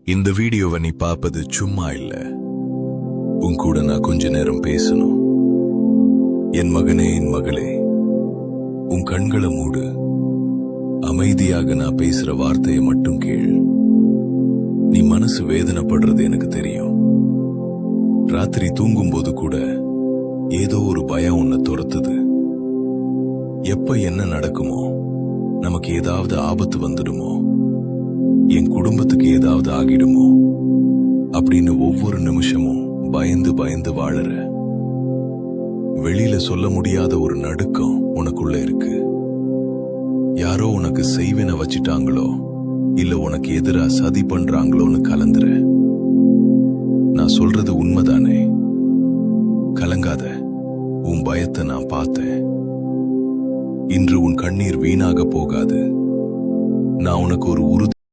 இந்த வீடியோவை நீ பார்ப்பது சும்மா இல்ல. உன் கூட நான் கொஞ்ச நேரம் பேசணும். என் மகனே, என் மகளே, உன் கண்களை மூடு. அமைதியாக நான் பேசுற வார்த்தையை மட்டும் கேள். நீ மனசு வேதனைப்படுறது எனக்கு தெரியும். ராத்திரி தூங்கும்போது கூட ஏதோ ஒரு பயம் உன்னை துரத்துது. எப்ப என்ன நடக்குமோ, நமக்கு ஏதாவது ஆபத்து வந்துடுமோ, என் குடும்பத்துக்கு ஏதாவது ஆகிடுமோ அப்படின்னு ஒவ்வொரு நிமிஷமும் பயந்து பயந்து வாழற. வெளியில சொல்ல முடியாத ஒரு நடுக்கம் உனக்குள்ள இருக்கு. யாரோ உனக்கு செய்வினை வச்சிட்டாங்களோ, இல்ல உனக்கு எதிரா சதி பண்றாங்களோன்னு கலந்துற. நான் சொல்றது உண்மைதானே? கலங்காத, உன் பயத்தை நான் பார்த்தேன். இன்று உன் கண்ணீர் வீணாக போகாது. நான் உனக்கு ஒரு